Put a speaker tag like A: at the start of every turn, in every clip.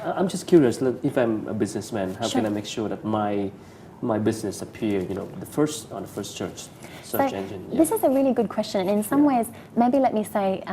A: I'm just curious. Look, if I'm a businessman, how
B: Sure.
A: can I make sure that my business appear, on the first search engine? Yeah.
B: This is a really good question, and in some ways, maybe let me say,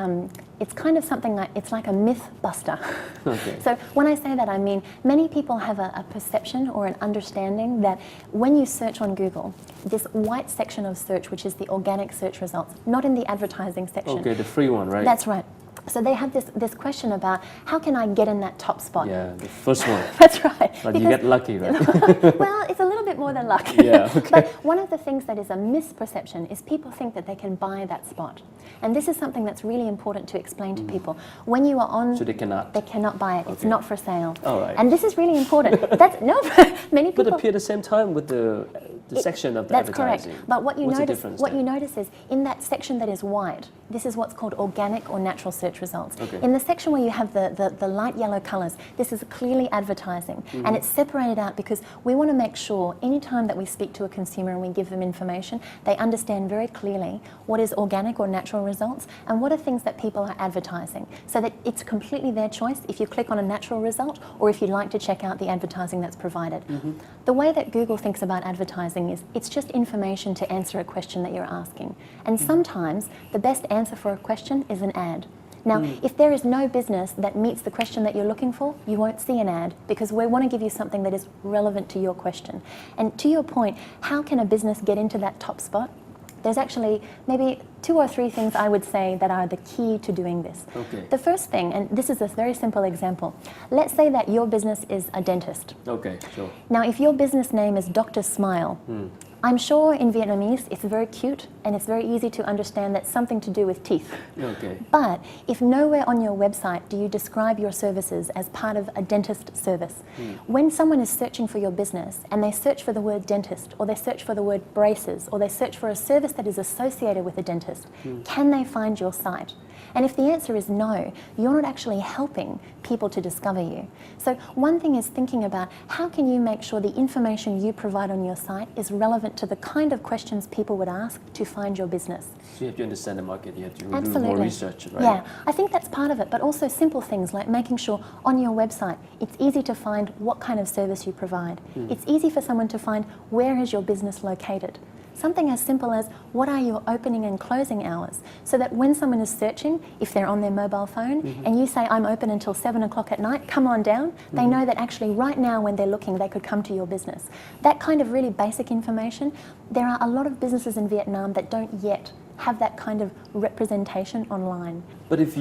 B: it's kind of something like, it's like a myth buster.
A: Okay.
B: So when I say that, I mean many people have a perception or an understanding that when you search on Google, this white section of search, which is the organic search results, not in the advertising section.
A: Okay, the free one, right?
B: That's right. So they have this question about how can I get in that top spot?
A: Yeah, the first one.
B: That's right.
A: But you get lucky, right?
B: Well, it's a little bit more than luck.
A: Yeah, okay.
B: But one of the things that is a misperception is people think that they can buy that spot. And this is something that's really important to explain to people. When you are on...
A: So they cannot?
B: They cannot buy it. It's
A: Okay.
B: not for sale.
A: All right.
B: And this is really important. Many people...
A: But appear at the same time with the section of the
B: That's
A: advertising.
B: correct. But what you
A: What's the
B: notice,
A: difference
B: what
A: then?
B: you notice is in that section that is white, this is what's called organic or natural search results.
A: Okay.
B: In the section where you have the light yellow colours, this is clearly advertising, and it's separated out because we want to make sure any time that we speak to a consumer and we give them information, they understand very clearly what is organic or natural results and what are things that people are advertising, so that it's completely their choice if you click on a natural result or if you'd like to check out the advertising that's provided. The way that Google thinks about advertising is it's just information to answer a question that you're asking, and sometimes the best answer for a question is an ad. Now, if there is no business that meets the question that you're looking for, you won't see an ad because we want to give you something that is relevant to your question. And to your point, how can a business get into that top spot? There's actually maybe 2 or 3 things I would say that are the key to doing this.
A: Okay.
B: The first thing, and this is a very simple example, let's say that your business is a dentist.
A: Okay, sure.
B: Now, if your business name is Dr. Smile, I'm sure in Vietnamese it's very cute and it's very easy to understand that's something to do with teeth.
A: Okay.
B: But if nowhere on your website do you describe your services as part of a dentist service, when someone is searching for your business and they search for the word dentist, or they search for the word braces, or they search for a service that is associated with a dentist, can they find your site? And if the answer is no, you're not actually helping people to discover you. So one thing is thinking about how can you make sure the information you provide on your site is relevant to the kind of questions people would ask to find your business.
A: So you have to understand the market, you have to do
B: Absolutely.
A: more research, right?
B: Yeah, I think that's part of it, but also simple things like making sure on your website it's easy to find what kind of service you provide. It's easy for someone to find where is your business located. Something as simple as what are your opening and closing hours, so that when someone is searching, if they're on their mobile phone and you say I'm open until 7 o'clock at night, come on down, they know that actually right now when they're looking they could come to your business. That kind of really basic information, there are a lot of businesses in Vietnam that don't yet have that kind of representation online.
A: But if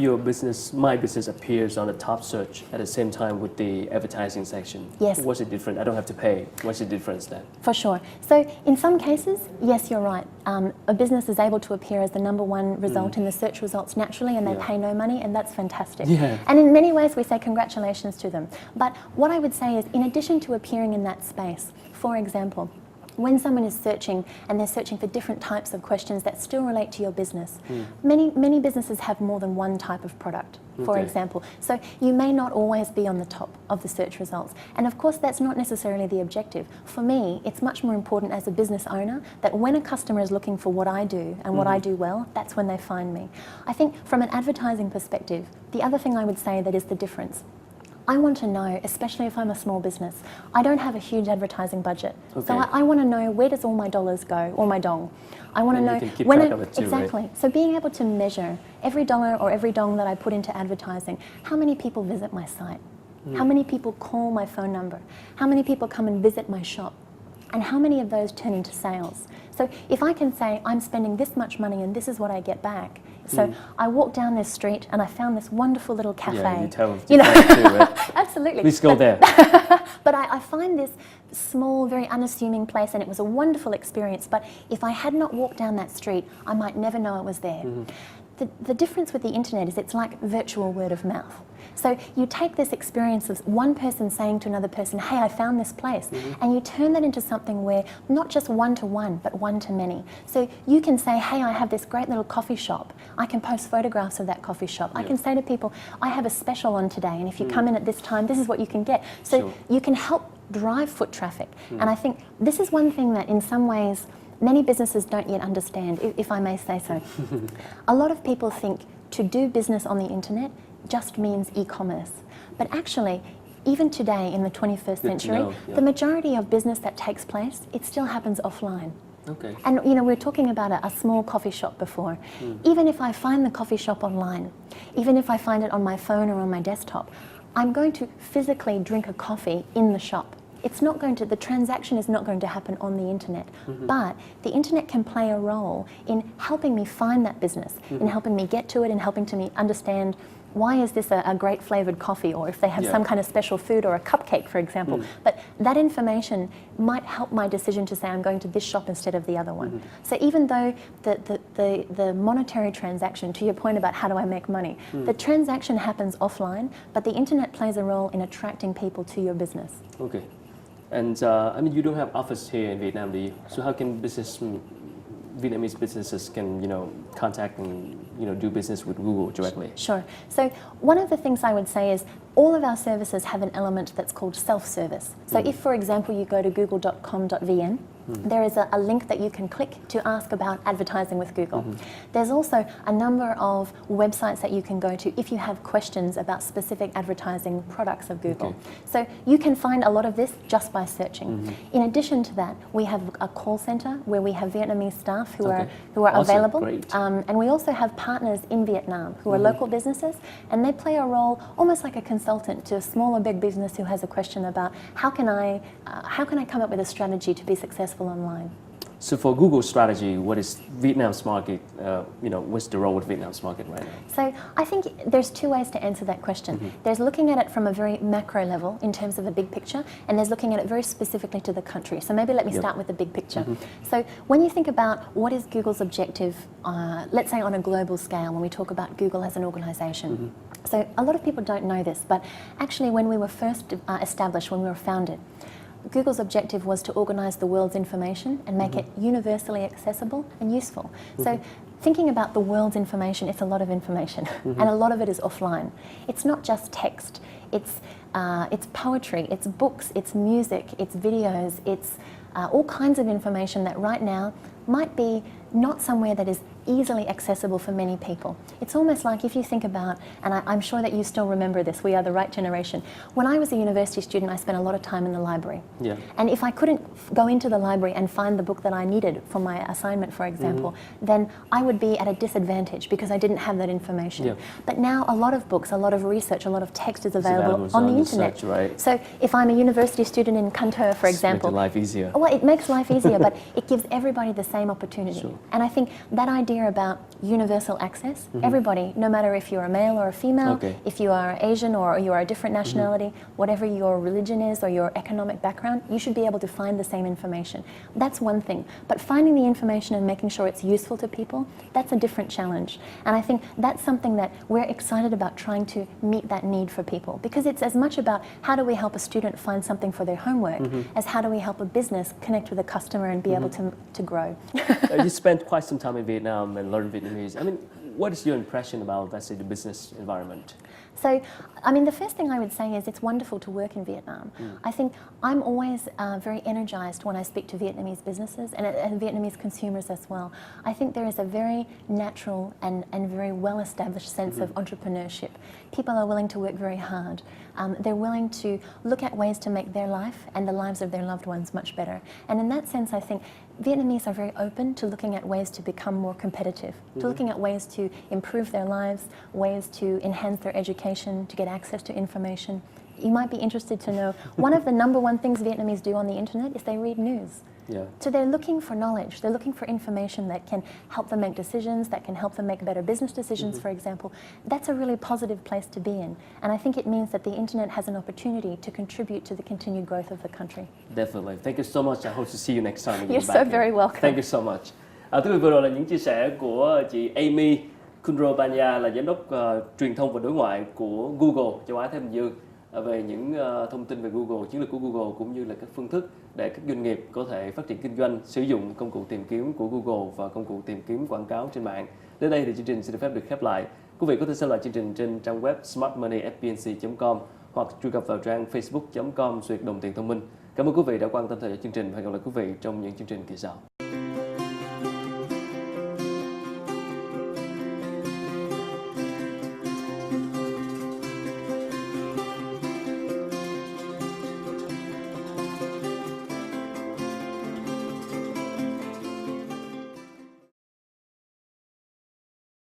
A: my business appears on the top search at the same time with the advertising section,
B: Yes.
A: what's it different? I don't have to pay. What's the difference then?
B: For sure. So in some cases, yes, you're right. A business is able to appear as the #1 result in the search results naturally, and they pay no money, and that's fantastic.
A: Yeah.
B: And in many ways, we say congratulations to them. But what I would say is, in addition to appearing in that space, for example, when someone is searching and they're searching for different types of questions that still relate to your business, many businesses have more than one type of product, for example. So you may not always be on the top of the search results. And of course, that's not necessarily the objective. For me, it's much more important as a business owner that when a customer is looking for what I do and what I do well, that's when they find me. I think from an advertising perspective, the other thing I would say that is the difference, I want to know, especially if I'm a small business, I don't have a huge advertising budget.
A: Okay.
B: So I want to know, where does all my dollars go, or my dong? I want to
A: And
B: know
A: you can keep
B: when
A: track of it too,
B: exactly.
A: right?
B: So being able to measure every dollar or every dong that I put into advertising, how many people visit my site? How many people call my phone number? How many people come and visit my shop? And how many of those turn into sales? So if I can say I'm spending this much money and this is what I get back. So I walked down this street and I found this wonderful little cafe.
A: Yeah, you tell
B: you know,
A: too, right?
B: Absolutely.
A: Please go there.
B: But I find this small, very unassuming place, and it was a wonderful experience. But if I had not walked down that street, I might never know it was there. The difference with the internet is it's like virtual word of mouth. So you take this experience of one person saying to another person, hey, I found this place, and you turn that into something where not just one-to-one, but one-to-many. So you can say, hey, I have this great little coffee shop. I can post photographs of that coffee shop. I can say to people, I have a special on today, and if you come in at this time, this is what you can get. So you can help drive foot traffic. And I think this is one thing that in some ways many businesses don't yet understand, if I may say so. A lot of people think to do business on the internet just means e-commerce. But actually, even today in the 21st century, the majority of business that takes place, it still happens offline.
A: Okay.
B: And we were talking about a small coffee shop before. Even if I find the coffee shop online, even if I find it on my phone or on my desktop, I'm going to physically drink a coffee in the shop. It's not going to, the transaction is not going to happen on the internet, but the internet can play a role in helping me find that business, in helping me get to it, and helping me understand why is this a great flavoured coffee, or if they have some kind of special food or a cupcake, for example. But that information might help my decision to say I'm going to this shop instead of the other one. So even though the monetary transaction, to your point about how do I make money, the transaction happens offline, but the internet plays a role in attracting people to your business.
A: Okay. And I mean, you don't have office here in Vietnam, do you? So how can Vietnamese businesses can, contact and, do business with Google directly?
B: Sure. So one of the things I would say is all of our services have an element that's called self-service. So if, for example, you go to google.com.vn, there is a link that you can click to ask about advertising with Google. There's also a number of websites that you can go to if you have questions about specific advertising products of Google.
A: Okay.
B: So you can find a lot of this just by searching. In addition to that, we have a call center where we have Vietnamese staff who are
A: Awesome.
B: available.
A: Great.
B: And we also have partners in Vietnam who are local businesses, and they play a role almost like a consultant to a small or big business who has a question about how can I come up with a strategy to be successful online.
A: So for Google's strategy, what is Vietnam's market, what's the role with Vietnam's market right now?
B: So I think there's two ways to answer that question. There's looking at it from a very macro level in terms of a big picture, and there's looking at it very specifically to the country. So maybe let me start with the big picture. So when you think about what is Google's objective, let's say on a global scale, when we talk about Google as an organization. So a lot of people don't know this, but actually when we were first established, when we were founded, Google's objective was to organize the world's information and make it universally accessible and useful. So thinking about the world's information, it's a lot of information, and a lot of it is offline. It's not just text, it's poetry, it's books, it's music, it's videos, it's all kinds of information that right now might be not somewhere that is easily accessible for many people. It's almost like if you think about, and I'm sure that you still remember this, we are the right generation. When I was a university student, I spent a lot of time in the library. Yeah. And if I couldn't go into the library and find the book that I needed for my assignment, for example, then I would be at a disadvantage because I didn't have that information. Yeah. But now a lot of books, a lot of research, a lot of text is available on the internet.
A: Right.
B: So if I'm a university student in Kanto, for example,
A: makes life easier.
B: Well, it makes life easier, but it gives everybody the same opportunity.
A: Sure.
B: And I think that idea about universal access, everybody, no matter if you're a male or a female, if you are Asian or you are a different nationality, whatever your religion is or your economic background, you should be able to find the same information. That's one thing. But finding the information and making sure it's useful to people, that's a different challenge. And I think that's something that we're excited about, trying to meet that need for people. Because it's as much about how do we help a student find something for their homework as how do we help a business connect with a customer and be able to grow.
A: You spent quite some time in Vietnam and learned Vietnamese. I mean, what is your impression about, let's say, the business environment?
B: So, I mean, the first thing I would say is it's wonderful to work in Vietnam. I think I'm always very energized when I speak to Vietnamese businesses and Vietnamese consumers as well. I think there is a very natural and very well-established sense of entrepreneurship. People are willing to work very hard. They're willing to look at ways to make their life and the lives of their loved ones much better. And in that sense, I think Vietnamese are very open to looking at ways to become more competitive, to looking at ways to improve their lives, ways to enhance their education, to get access to information. You might be interested to know, one of the #1 things Vietnamese do on the internet is they read news. Yeah. So they're looking for knowledge, they're looking for information that can help them make decisions, that can help them make better business decisions, for example. That's a really positive place to be in. And I think it means that the internet has an opportunity to contribute to the continued growth of the country.
A: Definitely. Thank you so much. I hope to see you next time.
B: You're so very welcome.
A: Thank you so much. Quý vị, vừa rồi là những chia sẻ của chị Amy Kunrojpanya, là giám đốc truyền thông và đối ngoại của Google châu Á Thái Bình Dương, về những thông tin về Google, chiến lược của Google cũng như là các phương thức để các doanh nghiệp có thể phát triển kinh doanh sử dụng công cụ tìm kiếm của Google và công cụ tìm kiếm quảng cáo trên mạng. Đến đây thì chương trình xin được phép được khép lại. Quý vị có thể xem lại chương trình trên trang web smartmoneyfpnc.com hoặc truy cập vào trang facebook.com/đồng tiền thông minh. Cảm ơn quý vị đã quan tâm theo dõi chương trình và hẹn gặp lại quý vị trong những chương trình kỳ sau.